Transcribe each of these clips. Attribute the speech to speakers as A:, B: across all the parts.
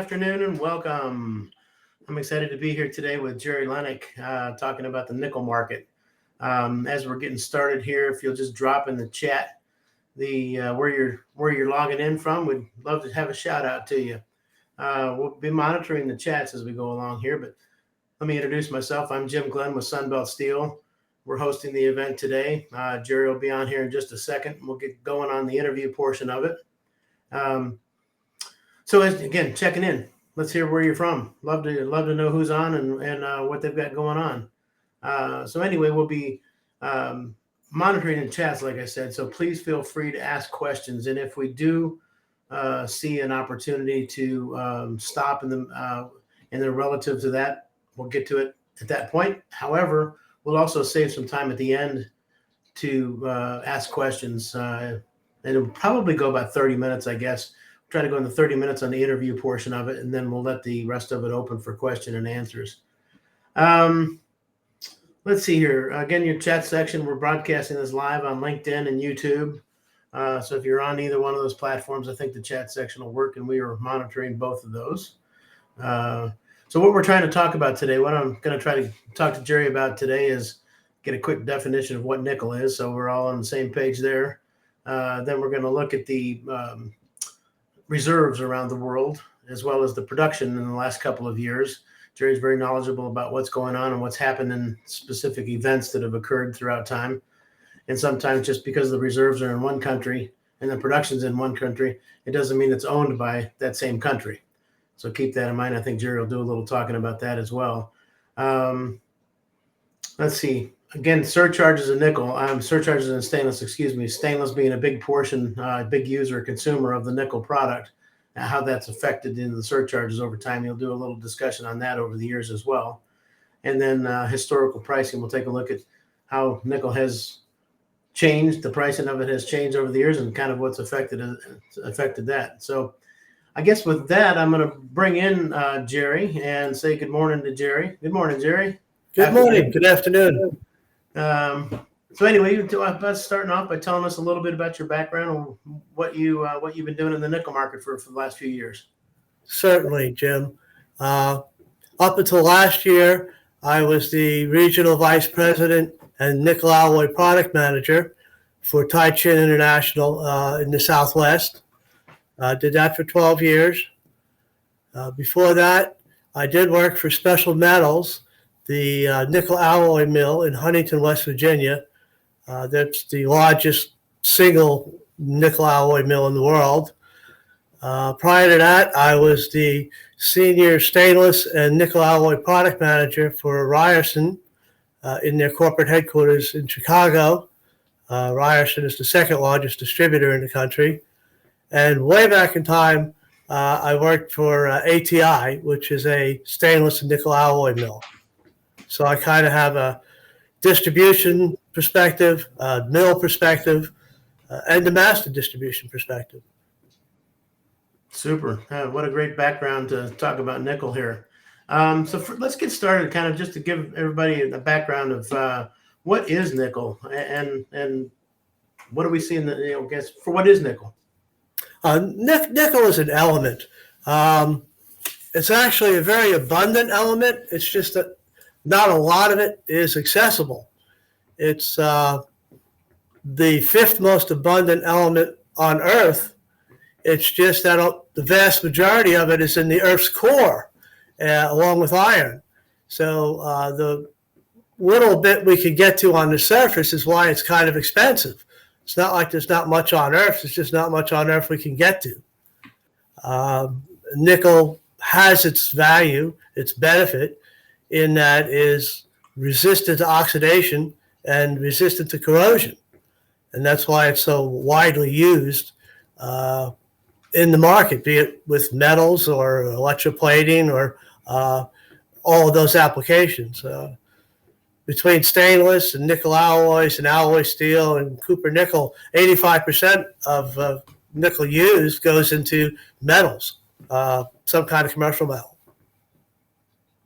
A: afternoon and welcome. I'm excited to be here today with J Leneck talking about the nickel market. As we're getting started here, if you'll just drop in the chat the where you're logging in from, we'd love to have a shout out to you. We'll be monitoring the chats as we go along here, but let me introduce myself. I'm Jim Glenn with Sunbelt Steel. We're hosting the event today. Jerry will be on here in just a second. We'll get going on the interview portion of it. So again, checking in. Let's hear where you're from. Love to know who's on and what they've got going on. So anyway, we'll be monitoring the chats, like I said. So please feel free to ask questions. And if we do see an opportunity to stop in the relative to that, we'll get to it at that point. However, we'll also save some time at the end to ask questions. And it'll probably go about 30 minutes, I guess. Try to go into 30 minutes on the interview portion of it, and then we'll let the rest of it open for question and answers. Let's see here. Again, your chat section, we're broadcasting this live on LinkedIn and YouTube. So if you're on either one of those platforms, I think the chat section will work, and we are monitoring both of those. So what we're trying to talk about today, what I'm going to try to talk to Jerry about today is get a quick definition of what nickel is, so we're all on the same page there. Then we're going to look at the reserves around the world, as well as the production in the last couple of years. Jerry's very knowledgeable about what's going on and what's happened in specific events that have occurred throughout time. And sometimes just because the reserves are in one country and the production's in one country, it doesn't mean it's owned by that same country. So keep that in mind. I think Jerry will do a little talking about that as well. Let's see. Again, surcharges of nickel, surcharges in stainless, stainless being a big portion, big user, consumer of the nickel product, how that's affected in the surcharges over time. You'll do a little discussion on that over the years as well. And then historical pricing, we'll take a look at how nickel has changed, the pricing of it has changed over the years and kind of what's affected that. So I guess with that, I'm going to bring in Jerry and say good morning to Jerry. Good morning, Jerry.
B: Good morning. Good afternoon.
A: So anyway, us starting off by telling us a little bit about your background and what you've been doing in the nickel market for the last few years.
B: Certainly, Jim. Up until last year, I was the regional vice president and nickel alloy product manager for Taichin International in the Southwest. Did that for 12 years. Before that, I did work for Special Metals, the nickel alloy mill in Huntington, West Virginia. That's the largest single nickel alloy mill in the world. Prior to that, I was the senior stainless and nickel alloy product manager for Ryerson in their corporate headquarters in Chicago. Ryerson is the second largest distributor in the country. And way back in time, I worked for ATI, which is a stainless and nickel alloy mill. So I kind of have a distribution perspective, mill perspective, and a master distribution perspective.
A: Super. What a great background to talk about nickel here. Let's get started kind of just to give everybody a background of what is nickel and what do we see in the, guess for what is nickel?
B: Nickel is an element. It's actually a very abundant element. It's just that not a lot of it is accessible. It's the fifth most abundant element on Earth. It's just that the vast majority of it is in the Earth's core, along with iron. So the little bit we can get to on the surface is why it's kind of expensive. It's not like there's not much on Earth. It's just not much on Earth we can get to. Nickel has its value, its benefit, in that is resistant to oxidation and resistant to corrosion. And that's why it's so widely used in the market, be it with metals or electroplating or all of those applications. Between stainless and nickel alloys and alloy steel and copper nickel, 85% of nickel used goes into metals, some kind of commercial metal.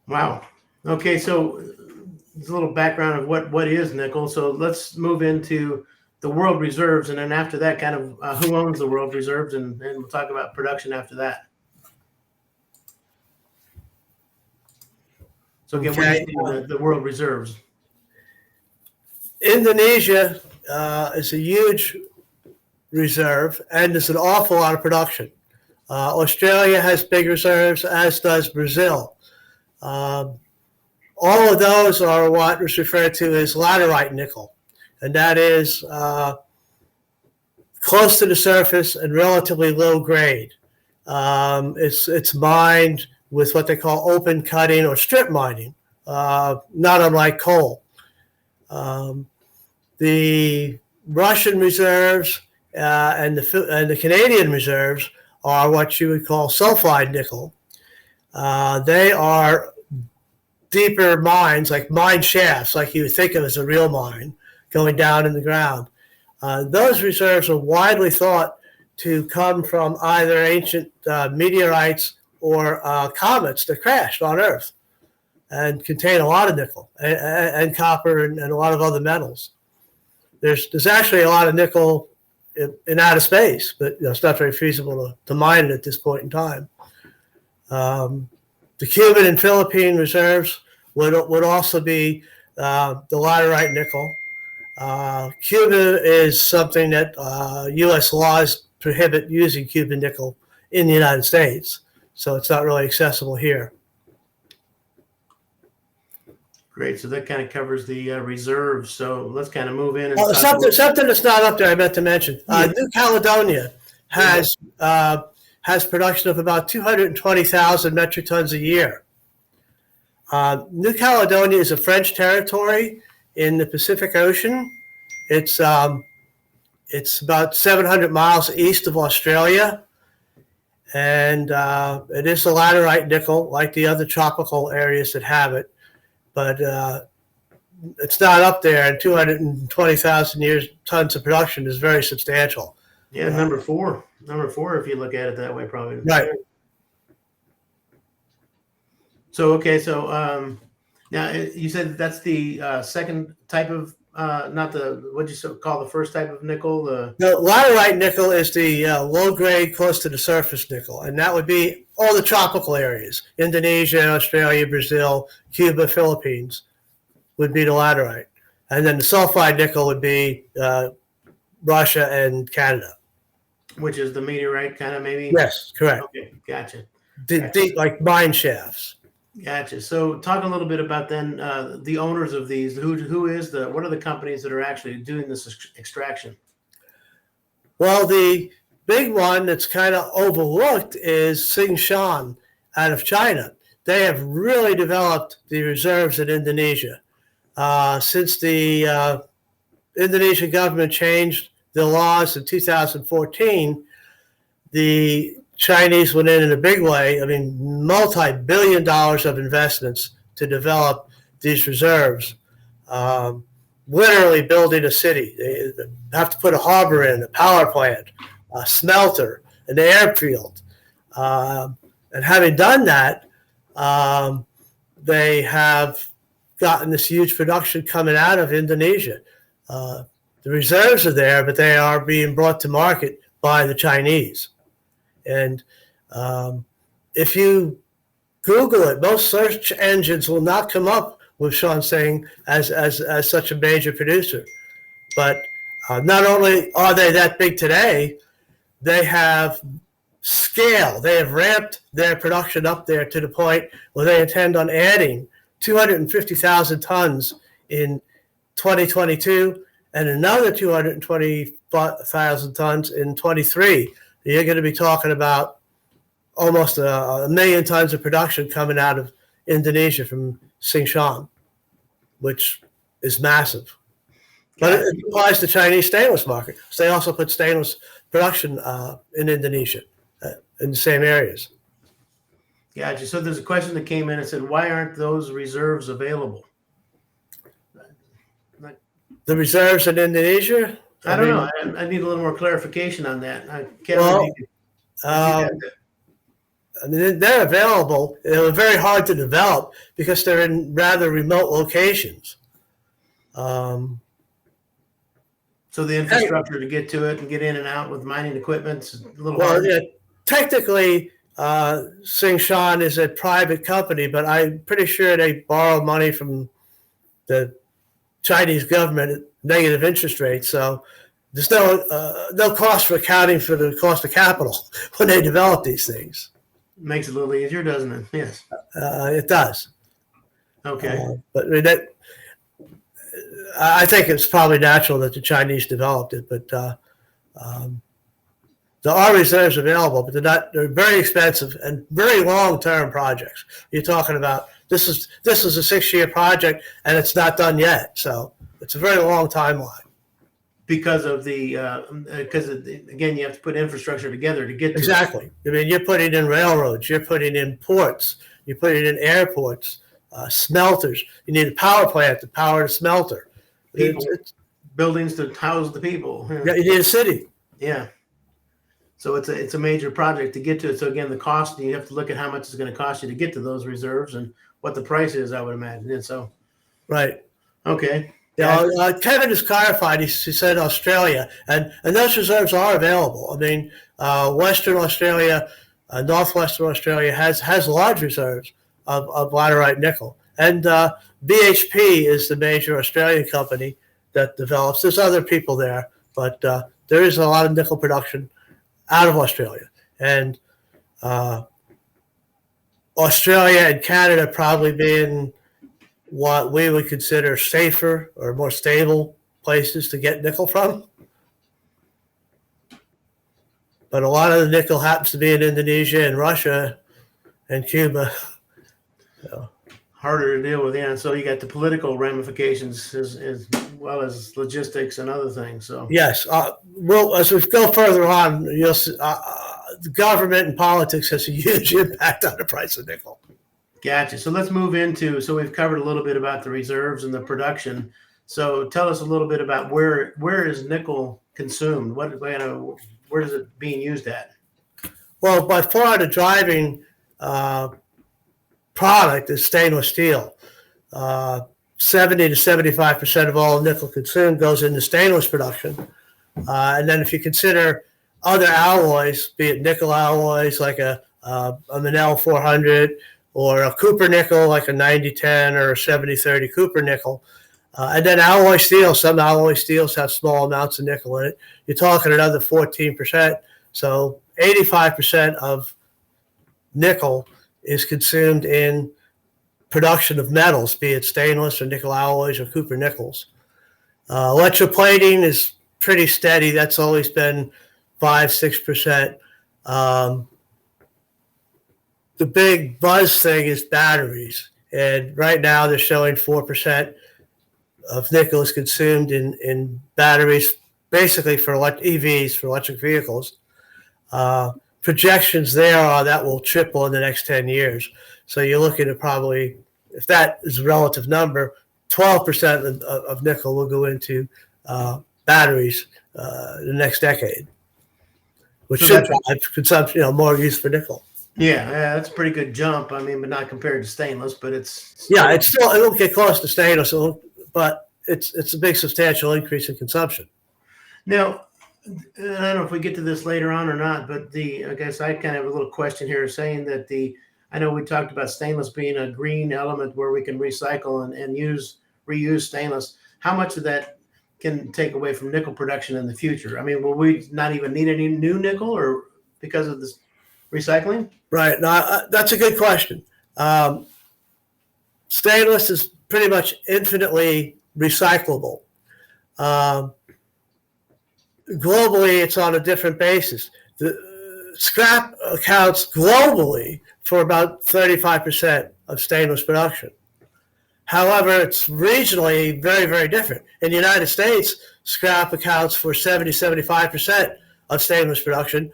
A: Wow. Okay, so there's a little background of what is nickel. So let's move into the world reserves, and then after that, kind of who owns the world reserves, and we'll talk about production after that. So again, what do you see in the world reserves?
B: Indonesia is a huge reserve, and there's an awful lot of production. Australia has big reserves, as does Brazil. All of those are what is referred to as laterite nickel, and that is close to the surface and relatively low grade. It's mined with what they call open cutting or strip mining, not unlike coal. The Russian reserves and the Canadian reserves are what you would call sulfide nickel. They are deeper mines, like mine shafts, like you would think of as a real mine, going down in the ground. Those reserves are widely thought to come from either ancient meteorites or comets that crashed on Earth and contain a lot of nickel and copper and a lot of other metals. There's actually a lot of nickel in outer space, but it's not very feasible to mine it at this point in time. The Cuban and Philippine reserves would also be the laterite nickel. Cuba is something that U.S. laws prohibit using Cuban nickel in the United States, so it's not really accessible here.
A: Great. So that kind of covers the reserves. So let's kind of move in. And
B: something that's not up there I meant to mention. New Caledonia has production of about 220,000 metric tons a year. New Caledonia is a French territory in the Pacific Ocean. It's about 700 miles east of Australia, and it is a laterite nickel, like the other tropical areas that have it, but it's not up there. And 220,000 tons of production is very substantial.
A: Yeah, number four, if you look at it that way, probably.
B: Right.
A: So now you said that's the second type of not the what you call the first type of nickel. The
B: laterite nickel is the low grade, close to the surface nickel, and that would be all the tropical areas: Indonesia, Australia, Brazil, Cuba, Philippines would be the laterite, and then the sulfide nickel would be Russia and Canada.
A: Which is the meteorite kind of maybe?
B: Yes, correct.
A: Okay, gotcha.
B: Deep, like mine shafts.
A: Gotcha. So talk a little bit about then the owners of these. What are the companies that are actually doing this extraction?
B: Well, the big one that's kind of overlooked is Tsingshan out of China. They have really developed the reserves in Indonesia. Since the Indonesian government changed the laws in 2014, the Chinese went in a big way. I mean, multi-billion dollars of investments to develop these reserves, literally building a city. They have to put a harbor in, a power plant, a smelter, an airfield. And having done that, they have gotten this huge production coming out of Indonesia. The reserves are there, but they are being brought to market by the Chinese. And if you Google it, most search engines will not come up with Shaanxi as such a major producer. But not only are they that big today, they have scale. They have ramped their production up there to the point where they intend on adding 250,000 tons in 2022 and another 220,000 tons in 23. You're going to be talking about almost a million tons of production coming out of Indonesia from Tsingshan, which is massive. But it applies to Chinese stainless market. So they also put stainless production in Indonesia in the same areas.
A: Gotcha. So there's a question that came in and said, why aren't those reserves available?
B: The reserves in Indonesia?
A: I don't know. I need a little more clarification on that.
B: I mean, they're available. They're very hard to develop because they're in rather remote locations.
A: So the infrastructure to get to it and get in and out with mining equipment is a little hard.
B: Yeah, technically, Tsingshan is a private company, but I'm pretty sure they borrow money from the Chinese government at negative interest rates. So there's no cost for accounting for the cost of capital when they develop these things.
A: Makes it a little easier, doesn't it? Yes.
B: It does.
A: Okay.
B: But I mean, I think it's probably natural that the Chinese developed it, but there are reserves available, but they're very expensive and very long-term projects. You're talking about this is a 6-year project and it's not done yet. So it's a very long timeline.
A: Because of again, you have to put infrastructure together to get to
B: exactly. I mean, you're putting in railroads, you're putting in ports, you're putting in airports, smelters. You need a power plant to power the smelter.
A: People, buildings to house the people.
B: Yeah, you need a city.
A: Yeah. So it's a major project to get to it. So again, the cost, you have to look at how much it's going to cost you to get to those reserves and what the price is, I would imagine. And so,
B: right.
A: Okay.
B: Yeah, Kevin has clarified. He said Australia, and those reserves are available. I mean, Western Australia, Northwestern Australia has large reserves of laterite nickel, and BHP is the major Australian company that develops. There's other people there, but there is a lot of nickel production out of Australia, and Australia and Canada probably being what we would consider safer or more stable places to get nickel from. But a lot of the nickel happens to be in Indonesia and Russia and Cuba. So.
A: Harder to deal with, yeah. So you got the political ramifications as well as logistics and other things. So
B: yes, well, as we go further on, you'll see, the government and politics has a huge impact on the price of nickel.
A: Gotcha. So let's move into, so we've covered a little bit about the reserves and the production. So tell us a little bit about where is nickel consumed? Where is it being used at?
B: Well, by far the driving product is stainless steel. 70 to 75% of all nickel consumed goes into stainless production. And then if you consider other alloys, be it nickel alloys like a Manel 400, or a Cooper nickel like a 90-10 or a 70-30 Cooper nickel. And then alloy steel, some alloy steels have small amounts of nickel in it. You're talking another 14%. So 85% of nickel is consumed in production of metals, be it stainless or nickel alloys or Cooper nickels. Electroplating is pretty steady. That's always been 5-6%. The big buzz thing is batteries. And right now they're showing 4% of nickel is consumed in batteries, basically for EVs, for electric vehicles. Projections there are that will triple in the next 10 years. So you're looking at probably, if that is a relative number, 12% of nickel will go into batteries in the next decade, which should drive consumption, more use for nickel.
A: Yeah, that's a pretty good jump. I mean, but not compared to stainless, but it's
B: it won't get close to stainless, but it's a big substantial increase in consumption.
A: Now, I don't know if we get to this later on or not, but I guess I kind of have a little question here saying that I know we talked about stainless being a green element where we can recycle and reuse stainless. How much of that can take away from nickel production in the future? I mean, will we not even need any new nickel or because of this recycling?
B: Right. Now, that's a good question. Stainless is pretty much infinitely recyclable. Globally, it's on a different basis. The scrap accounts globally for about 35% of stainless production. However, it's regionally very, very different. In the United States, scrap accounts for 70-75% of stainless production.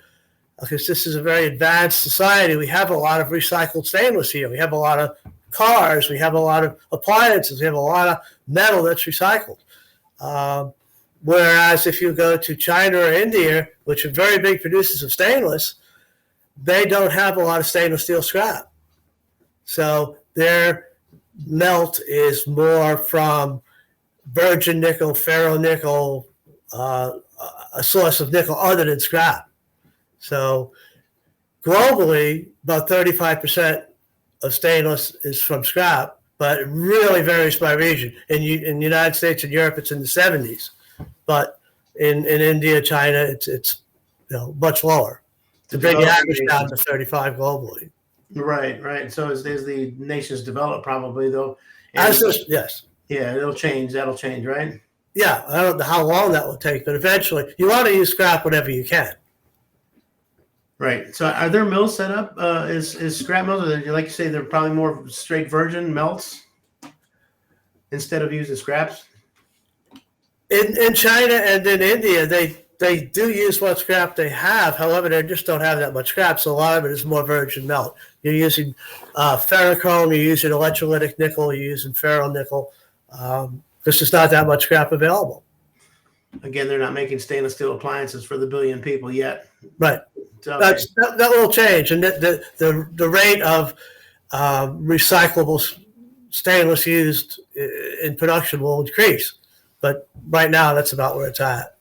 B: Because this is a very advanced society, we have a lot of recycled stainless here. We have a lot of cars. We have a lot of appliances. We have a lot of metal that's recycled. Whereas if you go to China or India, which are very big producers of stainless, they don't have a lot of stainless steel scrap. So their melt is more from virgin nickel, ferronickel, a source of nickel other than scrap. So globally, about 35% of stainless is from scrap, but it really varies by region. In the United States and Europe, it's in the 70s, but in India, China, it's much lower. To bring the average down to 35 globally.
A: Right, right. So as the nations develop, probably though.
B: Yes.
A: Yeah, it'll change. That'll change, right?
B: Yeah, I don't know how long that will take, but eventually you want to use scrap whenever you can.
A: Right. So are there mills set up? Is scrap mills, or like you say, they're probably more straight virgin melts instead of using scraps?
B: In China and in India, they do use what scrap they have. However, they just don't have that much scrap, so a lot of it is more virgin melt. You're using ferrochrome, you're using electrolytic nickel, you're using ferronickel. There's just not that much scrap available.
A: Again, they're not making stainless steel appliances for the billion people yet.
B: Right.
A: So,
B: that will change, and the rate of recyclable stainless used in production will increase. But right now, that's about where it's at.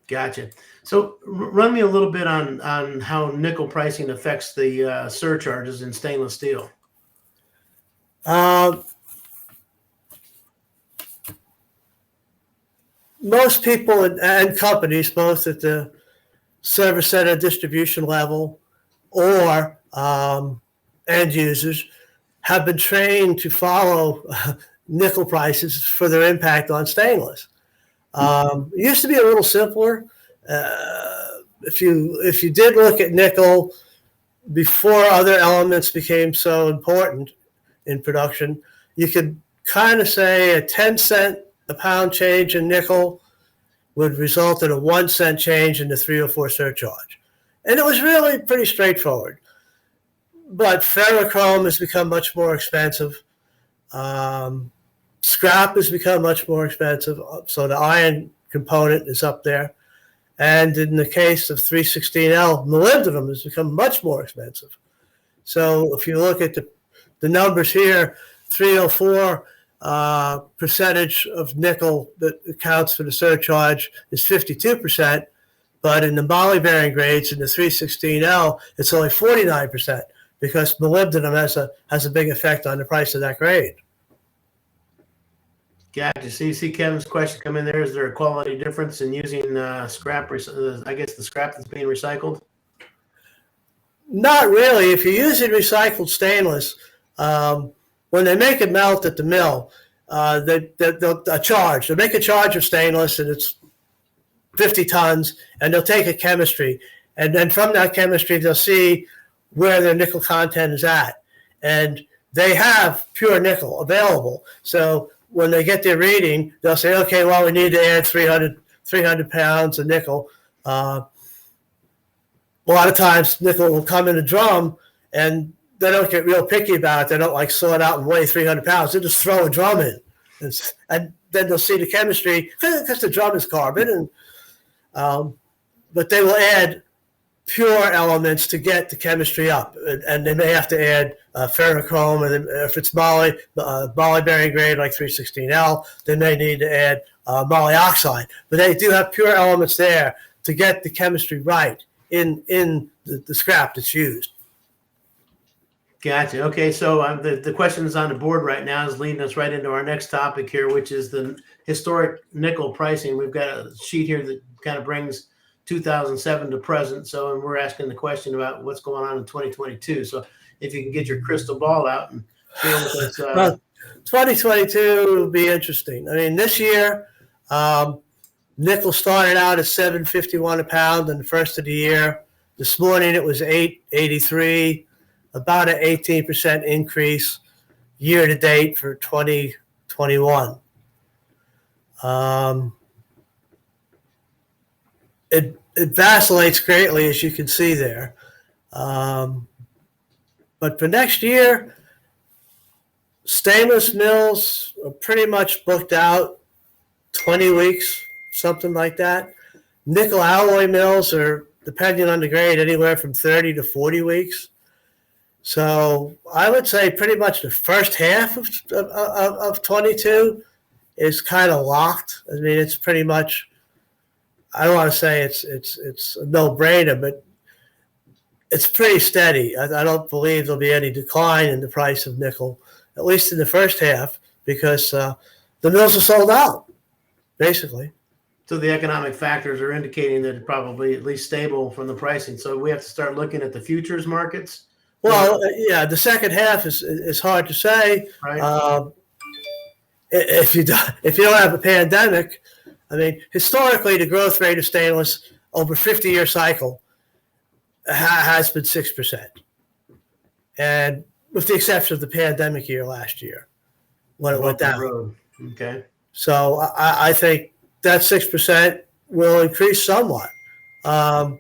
A: Gotcha. So run me a little bit on how nickel pricing affects the surcharges in stainless steel.
B: Most people and companies, both at the service center distribution level or end users, have been trained to follow nickel prices for their impact on stainless. It used to be a little simpler. If you did look at nickel before other elements became so important in production, you could kind of say a 10-cent a pound change in nickel would result in a 1-cent change in the 304 surcharge. And it was really pretty straightforward. But ferrochrome has become much more expensive. Scrap has become much more expensive. So the iron component is up there. And in the case of 316L, molybdenum has become much more expensive. So if you look at the numbers here, 304 percentage of nickel that accounts for the surcharge is 52%, but in the moly-bearing grades in the 316L, it's only 49% because molybdenum has a big effect on the price of that grade.
A: Gotcha. So you see Kevin's question come in there. Is there a quality difference in using scrap? I guess the scrap that's being recycled?
B: Not really. If you're using recycled stainless, when they make it melt at the mill, they'll make a charge of stainless, and it's 50 tons, and they'll take a chemistry. And then from that chemistry, they'll see where their nickel content is at. And they have pure nickel available. So when they get their reading, they'll say, okay, well, we need to add 300 pounds of nickel. A lot of times nickel will come in a drum, and they don't get real picky about it. They don't like saw it out and weigh 300 pounds. They just throw a drum in. And then they'll see the chemistry because the drum is carbon. But they will add pure elements to get the chemistry up. And they may have to add ferrochrome. And if it's moly-bearing grade like 316L, they may need to add moly oxide. But they do have pure elements there to get the chemistry right in the scrap that's used.
A: Gotcha. Okay, so the question is on the board right now is leading us right into our next topic here, which is the historic nickel pricing. We've got a sheet here that kind of brings 2007 to present. So, and we're asking the question about what's going on in 2022. So if you can get your crystal ball out and share with us.
B: 2022 will be interesting. I mean, this year, nickel started out at $7.51 a pound in the first of the year. This morning it was $8.83. About an 18% increase year to date for 2021. It vacillates greatly, as you can see there. But for next year, stainless mills are pretty much booked out 20 weeks, something like that. Nickel alloy mills are, depending on the grade, anywhere from 30 to 40 weeks. So I would say pretty much the first half of 22 is kind of locked. I mean, it's pretty much, I don't want to say it's a no-brainer, but it's pretty steady. I don't believe there'll be any decline in the price of nickel, at least in the first half, because the mills are sold out, basically.
A: So the economic factors are indicating that it's probably at least stable from the pricing. So we have to start looking at the futures markets.
B: Well, yeah, the second half is hard to say.
A: Right.
B: If you don't have a pandemic, I mean, historically, the growth rate of stainless over a 50-year cycle has been 6%, and with the exception of the pandemic year last year, when it went down.
A: Okay.
B: So I think that 6% will increase somewhat. Mr.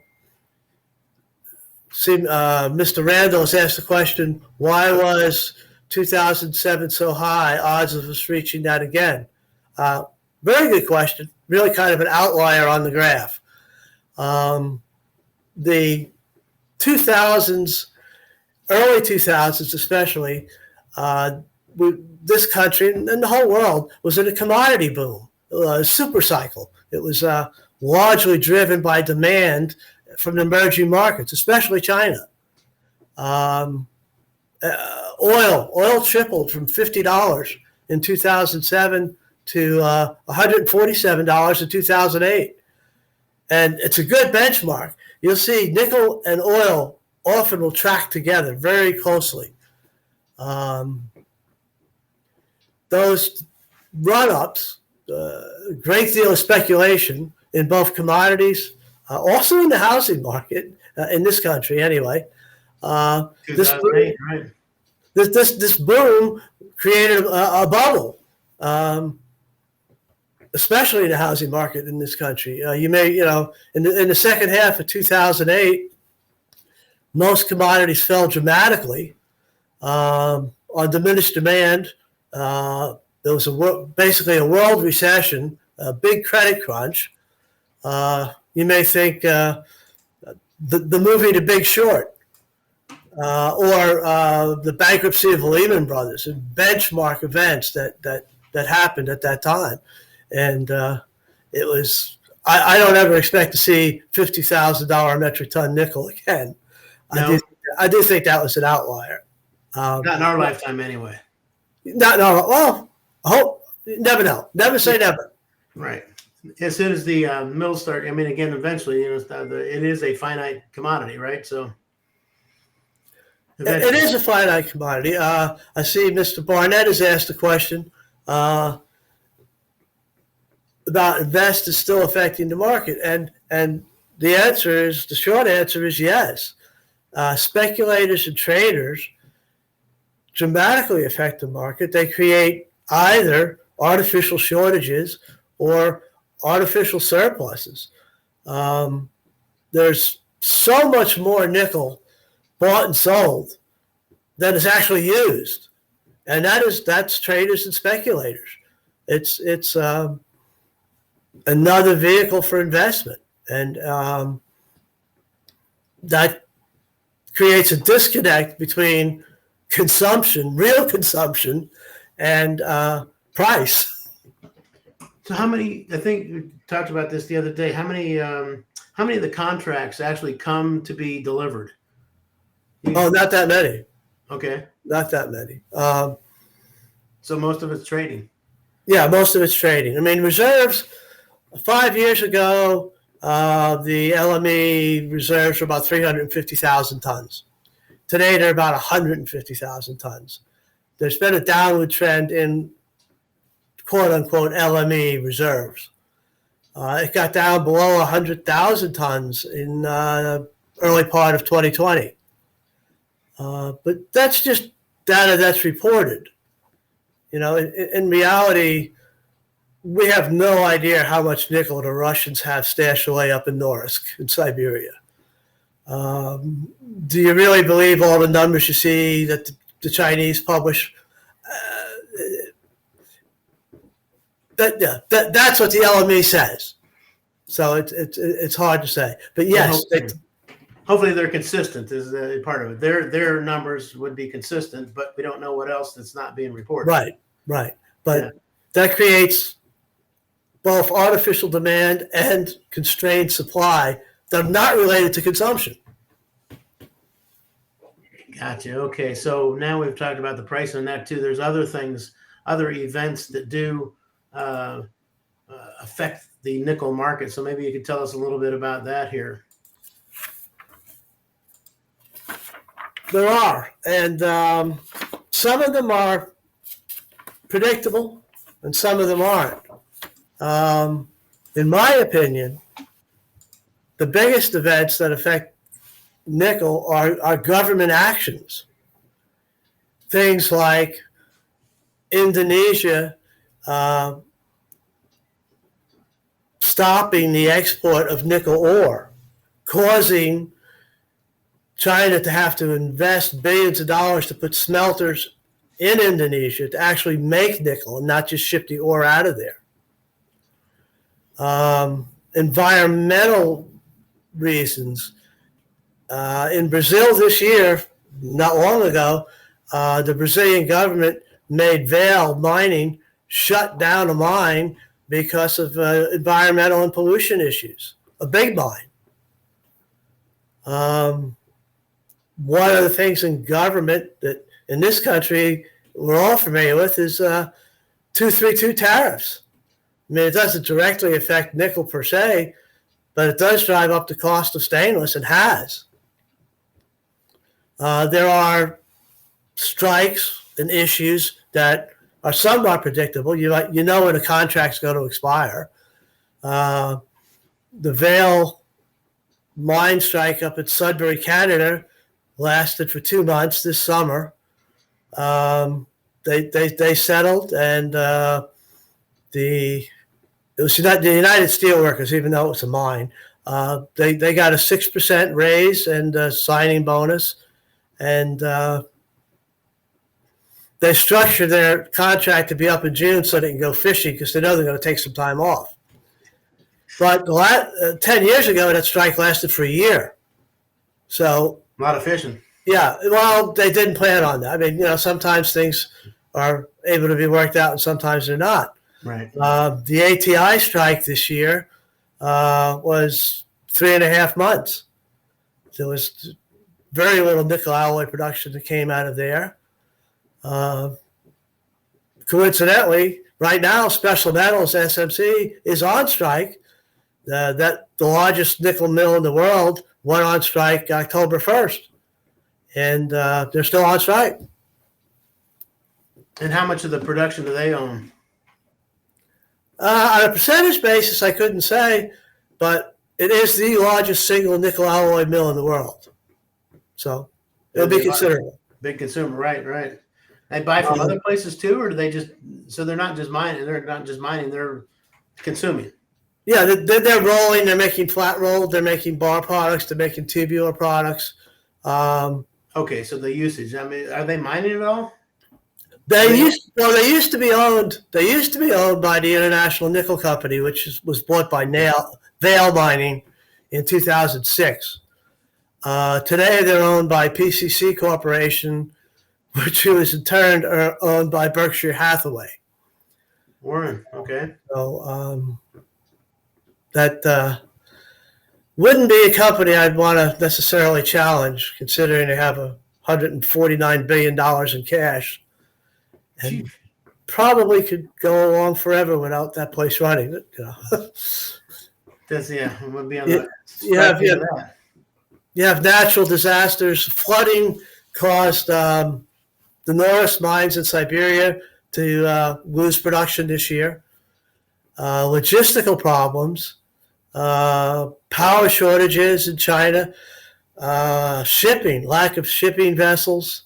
B: Randall has asked the question, why was 2007 so high, odds of us reaching that again? Very good question, really kind of an outlier on the graph. The 2000s, early 2000s especially, this country and the whole world was in a commodity boom, a super cycle. It was largely driven by demand from the emerging markets, especially China. Oil tripled from $50 in 2007 to $147 in 2008. And it's a good benchmark. You'll see nickel and oil often will track together very closely. Those run-ups, great deal of speculation in both commodities, also in the housing market, in this country anyway. This boom created a bubble, especially in the housing market in this country. In the second half of 2008, most commodities fell dramatically on diminished demand. There was basically a world recession, a big credit crunch. You may think the movie The Big Short, or the bankruptcy of Lehman Brothers, and benchmark events that happened at that time. And it was, I don't ever expect to see $50,000 a metric ton nickel again. No. I do think that was an outlier.
A: Not in our lifetime anyway.
B: Well, I hope, never know. Never say never.
A: Right. As soon as the mills start, I mean, again, eventually, it is a finite commodity, right? So
B: eventually. It is a finite commodity. I see Mr. Barnett has asked a question about investors still affecting the market, and the short answer is yes. Speculators and traders dramatically affect the market. They create either artificial shortages or artificial surpluses. There's so much more nickel bought and sold than is actually used, and that's traders and speculators. It's another vehicle for investment, and that creates a disconnect between consumption, real consumption, and price.
A: So how many, I think we talked about this the other day, how many of the contracts actually come to be delivered?
B: Oh, not that many.
A: Okay.
B: Not that many.
A: So most of it's trading.
B: Yeah, most of it's trading. I mean, reserves, 5 years ago, the LME reserves were about 350,000 tons. Today, they're about 150,000 tons. There's been a downward trend in quote-unquote LME reserves. It got down below 100,000 tons in early part of 2020. But that's just data that's reported. In reality, we have no idea how much nickel the Russians have stashed away up in Norilsk in Siberia. Do you really believe all the numbers you see that the Chinese publish? That's what the LME says. So it's hard to say. But yes,
A: hopefully they're consistent is part of it. Their numbers would be consistent, but we don't know what else that's not being reported.
B: Right. But that creates both artificial demand and constrained supply that are not related to consumption.
A: Gotcha. Okay. So now we've talked about the price on that too. There's other things, other events that do uh, affect the nickel market. So maybe you could tell us a little bit about that here.
B: There are, and some of them are predictable, and some of them aren't. In my opinion, the biggest events that affect nickel are government actions. Things like Indonesia stopping the export of nickel ore, causing China to have to invest billions of dollars to put smelters in Indonesia to actually make nickel and not just ship the ore out of there. Environmental reasons. In Brazil this year, not long ago, the Brazilian government made Vale Mining shut down a mine because of environmental and pollution issues, a big mine. One of the things in government that in this country we're all familiar with is 232 tariffs. I mean, it doesn't directly affect nickel per se, but it does drive up the cost of stainless and has. There are strikes and issues that are somewhat predictable. You know when a contract's going to expire. The Vale mine strike up at Sudbury, Canada, lasted for 2 months this summer. They settled, and it was not the United Steelworkers, even though it was a mine. They got a 6% raise and a signing bonus, and they structured their contract to be up in June so they can go fishing because they know they're going to take some time off. But 10 years ago, that strike lasted for a year. So
A: a lot of fishing.
B: Yeah, well, they didn't plan on that. I mean, sometimes things are able to be worked out and sometimes they're not.
A: Right.
B: The ATI strike this year was 3.5 months. There was very little nickel alloy production that came out of there. Coincidentally, right now, Special Metals, SMC, is on strike. The largest nickel mill in the world went on strike October 1st. And they're still on strike.
A: And how much of the production do they own?
B: On a percentage basis, I couldn't say, but it is the largest single nickel alloy mill in the world. So it'll be considerable.
A: Big consumer, right. They buy from other places too, or do they just? So they're not just mining. They're not just mining. They're consuming.
B: Yeah, they're rolling. They're making flat rolled. They're making bar products. They're making tubular products.
A: Okay, so the usage. I mean, are they mining at all?
B: They used to be owned. They used to be owned by the International Nickel Company, which was bought by Vale Mining in 2006. Today, they're owned by PCC Corporation, which was in turn owned by Berkshire Hathaway.
A: Warren, okay.
B: So that wouldn't be a company I'd want to necessarily challenge, considering they have $149 billion in cash. And probably could go along forever without that place running. But,
A: That's it would be on the.
B: You have natural disasters. Flooding caused the Norris mines in Siberia to lose production this year. Logistical problems, power shortages in China, shipping, lack of shipping vessels.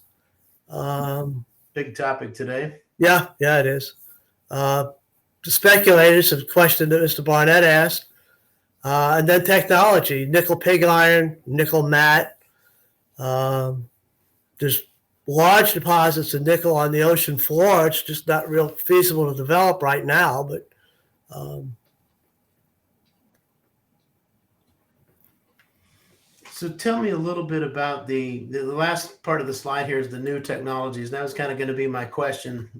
A: Big topic today.
B: Yeah, it is. The speculators have questioned that Mr. Barnett asked. And then technology, nickel pig iron, nickel matte. There's large deposits of nickel on the ocean floor. It's just not real feasible to develop right now. But
A: So tell me a little bit about the last part of the slide here is the new technologies. That was kind of going to be my question.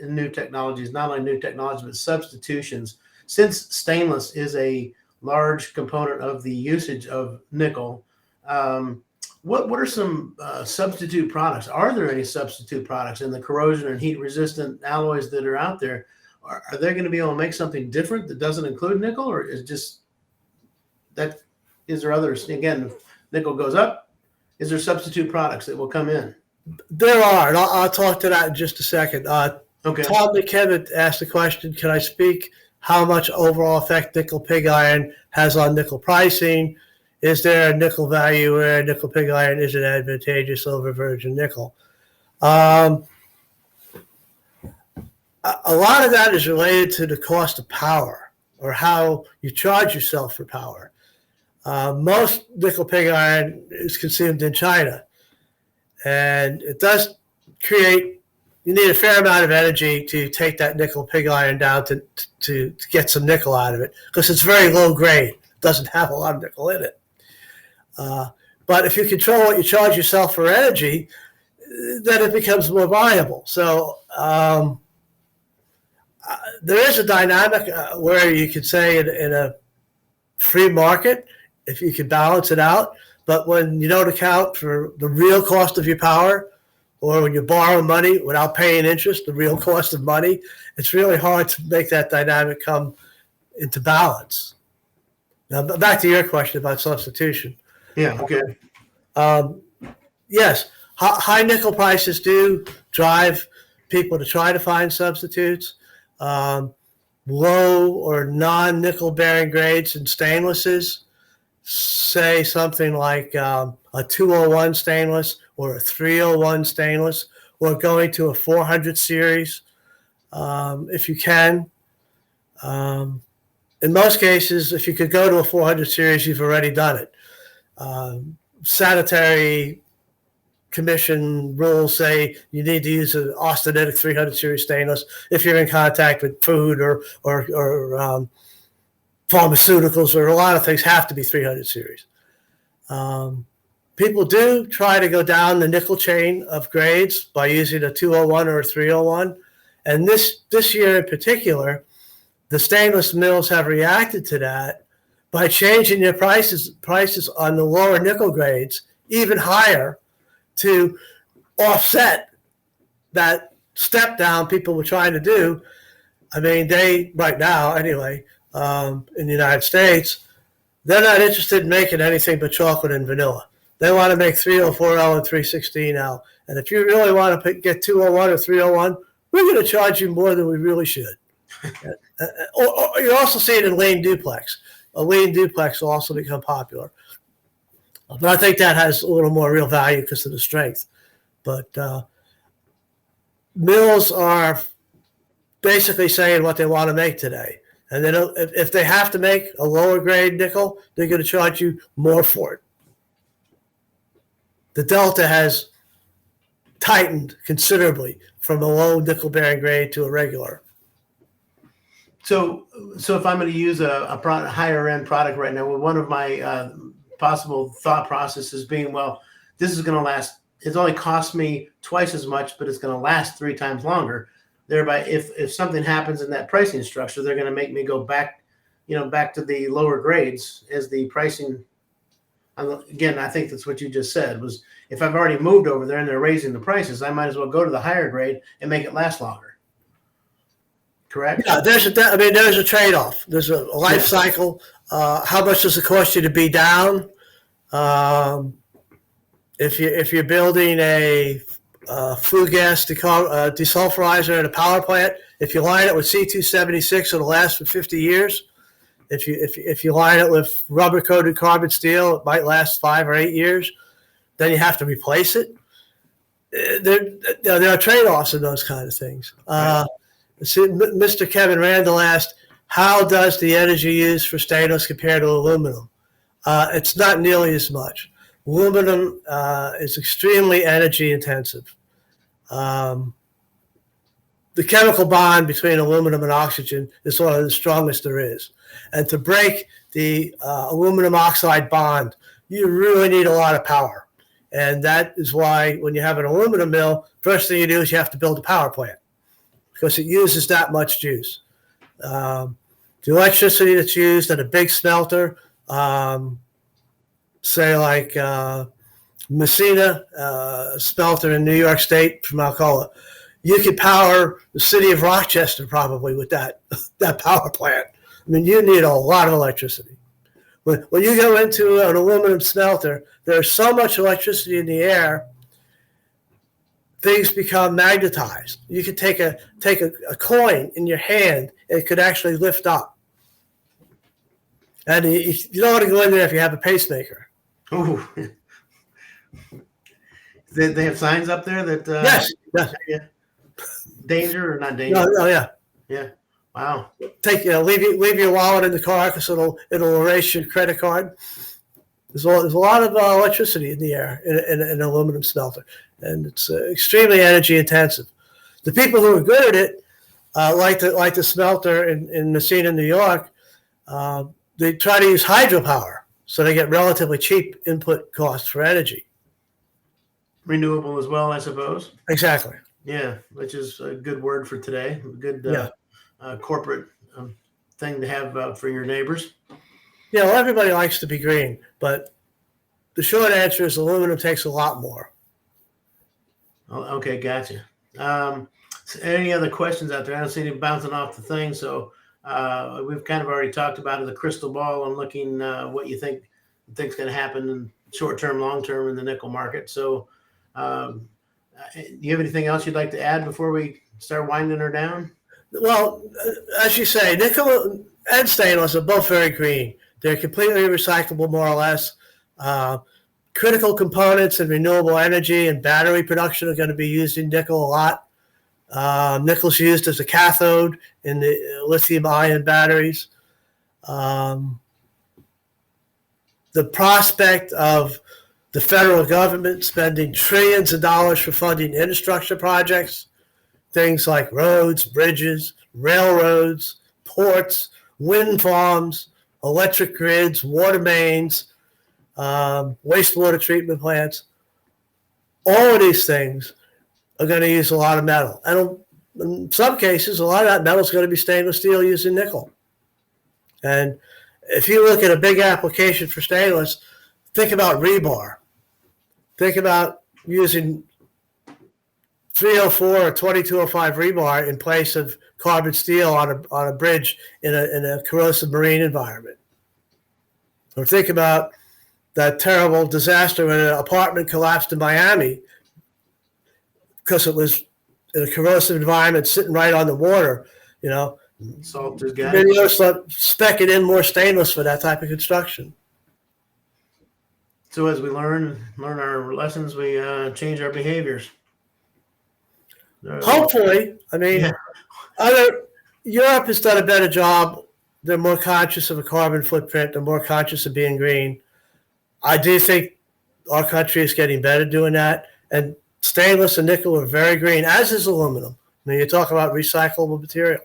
A: New technologies, not only new technologies, but substitutions. Since stainless is a large component of the usage of nickel, what are some substitute products? Are there any substitute products in the corrosion and heat resistant alloys that are out there? Are they going to be able to make something different that doesn't include nickel, or is just that? Is there others? Again, if nickel goes up, is there substitute products that will come in?
B: There are, and I'll talk to that in just a second.
A: Okay.
B: Tom McKevitt asked the question, can I speak how much overall effect nickel pig iron has on nickel pricing? Is there a nickel value where nickel pig iron isn't advantageous over virgin nickel? A lot of that is related to the cost of power or how you charge yourself for power. Most nickel pig iron is consumed in China, and it does create, you need a fair amount of energy to take that nickel pig iron down to get some nickel out of it, because it's very low grade. It doesn't have a lot of nickel in it. But if you control what you charge yourself for energy, then it becomes more viable. So there is a dynamic where you could say in a free market, if you can balance it out, but when you don't account for the real cost of your power, or when you borrow money without paying interest, the real cost of money, it's really hard to make that dynamic come into balance. Now, back to your question about substitution.
A: Yeah, okay.
B: Yes, high nickel prices do drive people to try to find substitutes. Low or non-nickel bearing grades in stainlesses, say something like a 201 stainless or a 301 stainless, or going to a 400 series if you can. In most cases, if you could go to a 400 series, you've already done it. Sanitary Commission rules say you need to use an austenitic 300 series stainless if you're in contact with food or pharmaceuticals, or a lot of things have to be 300 series. People do try to go down the nickel chain of grades by using a 201 or a 301. And this year in particular, the stainless mills have reacted to that by changing their prices on the lower nickel grades even higher to offset that step down people were trying to do. I mean, they, right now anyway, in the United States, they're not interested in making anything but chocolate and vanilla. They want to make 304L and 316L. And if you really want to get 201 or 301, we're going to charge you more than we really should. Or you also see it in lean duplex. A lean duplex will also become popular. But I think that has a little more real value because of the strength. But mills are basically saying what they want to make today. And then if they have to make a lower grade nickel, they're going to charge you more for it. The delta has tightened considerably from a low nickel bearing grade to a regular.
A: So if I'm going to use a higher end product right now, well, one of my possible thought processes being, well, this is going to last. It's only cost me twice as much, but it's going to last 3 times longer. Thereby, if something happens in that pricing structure, they're going to make me go back to the lower grades as the pricing. Again, I think that's what you just said, was if I've already moved over there and they're raising the prices, I might as well go to the higher grade and make it last longer. Correct?
B: Yeah, there's a trade-off. There's a life cycle. How much does it cost you to be down? If you're building a flue gas desulfurizer at a power plant, if you line it with C276, it'll last for 50 years. If you line it with rubber coated carbon steel, it might last 5 or 8 years. Then you have to replace it. There are trade-offs in those kind of things. Right. Mr. Kevin Randall asked, how does the energy used for stainless compare to aluminum? It's not nearly as much. Aluminum is extremely energy intensive. The chemical bond between aluminum and oxygen is one of the strongest there is. And to break the aluminum oxide bond, you really need a lot of power. And that is why when you have an aluminum mill, first thing you do is you have to build a power plant because it uses that much juice. The electricity that's used at a big smelter, say like Messina smelter in New York State from Alcoa. You could power the city of Rochester probably with that power plant. I mean, you need a lot of electricity. When you go into an aluminum smelter, there's so much electricity in the air, things become magnetized. You could take a coin in your hand, and it could actually lift up. And you don't want to go in there if you have a pacemaker.
A: Oh, they have signs up there that
B: Yes.
A: yeah. Danger or not danger?
B: No, yeah.
A: Yeah. Wow.
B: Leave your wallet in the car because it'll erase your credit card. There's a lot of electricity in the air in an aluminum smelter, and it's extremely energy intensive. The people who are good at it, like the smelter in Messina, New York, they try to use hydropower, so they get relatively cheap input costs for energy.
A: Renewable as well, I suppose.
B: Exactly.
A: Yeah, which is a good word for today. A good corporate thing to have for your neighbors.
B: Yeah, well, everybody likes to be green, but the short answer is aluminum takes a lot more.
A: Oh, okay, gotcha. Any other questions out there? I don't see any bouncing off the thing, so we've kind of already talked about the crystal ball and looking what you think's going to happen in short term, long term in the nickel market. So, do you have anything else you'd like to add before we start winding her down?
B: Well, as you say, nickel and stainless are both very green. They're completely recyclable, more or less. Critical components in renewable energy and battery production are going to be using nickel a lot. Nickel's used as a cathode in the lithium-ion batteries. The prospect of the federal government spending trillions of dollars for funding infrastructure projects, things like roads, bridges, railroads, ports, wind farms, electric grids, water mains, wastewater treatment plants. All of these things are going to use a lot of metal. And in some cases, a lot of that metal is going to be stainless steel using nickel. And if you look at a big application for stainless, think about rebar. Think about using 304 or 2205 rebar in place of carbon steel on a bridge in a corrosive marine environment. Or think about that terrible disaster when an apartment collapsed in Miami because it was in a corrosive environment sitting right on the water,
A: Salt is got
B: Then
A: it.
B: you start specking in more stainless for that type of construction.
A: So as we learn our lessons, we change our behaviors.
B: Hopefully, I mean, Europe has done a better job. They're more conscious of a carbon footprint. They're more conscious of being green. I do think our country is getting better doing that. And stainless and nickel are very green, as is aluminum. I mean, you talk about recyclable material.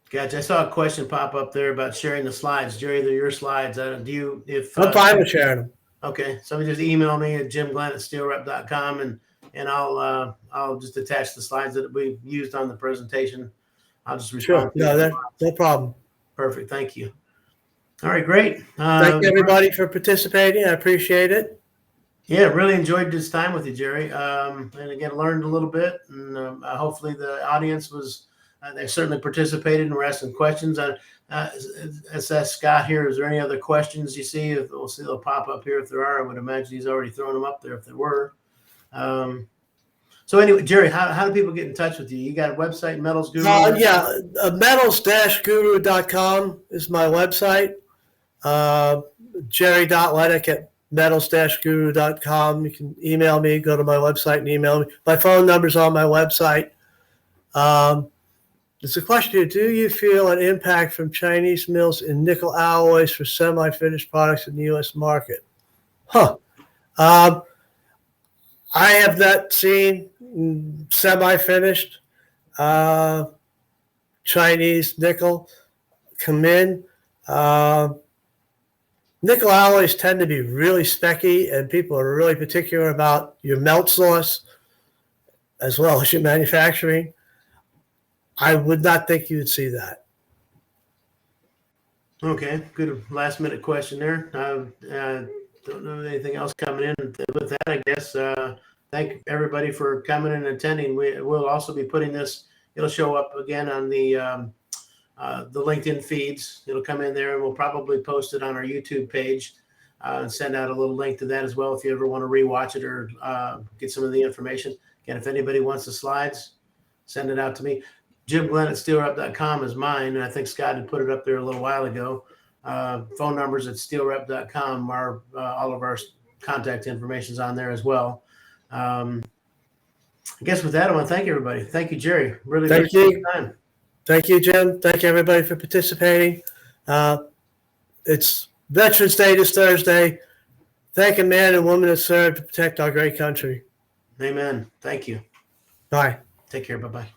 A: Gotcha. I saw a question pop up there about sharing the slides. Jerry, they're your slides. I'm
B: fine with sharing them.
A: Okay. Somebody just email me at jimglenn@steelrep.com and I'll just attach the slides that we used on the presentation. I'll just respond.
B: Sure. No problem.
A: Perfect. Thank you. All right, great.
B: Thank you, everybody, for participating. I appreciate it.
A: Yeah, really enjoyed this time with you, Jerry. And again, learned a little bit, and hopefully the audience was. They certainly participated and were asking questions. As Scott here, is there any other questions you see? We'll see they'll pop up here if there are. I would imagine he's already thrown them up there if there were. So anyway, Jerry, how do people get in touch with you? You got a website, Metals Guru?
B: Metals-guru.com is my website. Jerry.Leneck@metals-guru.com. You can email me, go to my website and email me. My phone number's on my website. There's a question here. Do you feel an impact from Chinese mills in nickel alloys for semi-finished products in the U.S. market? I have not seen semi-finished Chinese nickel come in. Nickel alloys tend to be really specky, and people are really particular about your melt source as well as your manufacturing. I would not think you would see that.
A: Okay, good last minute question there. don't know anything else coming in. With that, I guess, thank everybody for coming and attending. We'll also be putting this, it'll show up again on the LinkedIn feeds. It'll come in there, and we'll probably post it on our YouTube page and send out a little link to that as well if you ever want to rewatch it or get some of the information. Again, if anybody wants the slides, send it out to me. Jim Glenn at steelrep.com is mine, and I think Scott had put it up there a little while ago. Phone numbers at steelrep.com are all of our contact information is on there as well. I guess with that, I want to thank everybody. Thank you, Jerry. Really
B: Thank you.
A: Time.
B: Thank you, Jim. Thank you, everybody, for participating. It's Veterans Day this Thursday. Thank a man and woman that served to protect our great country.
A: Amen. Thank you.
B: Bye.
A: Take care. Bye-bye.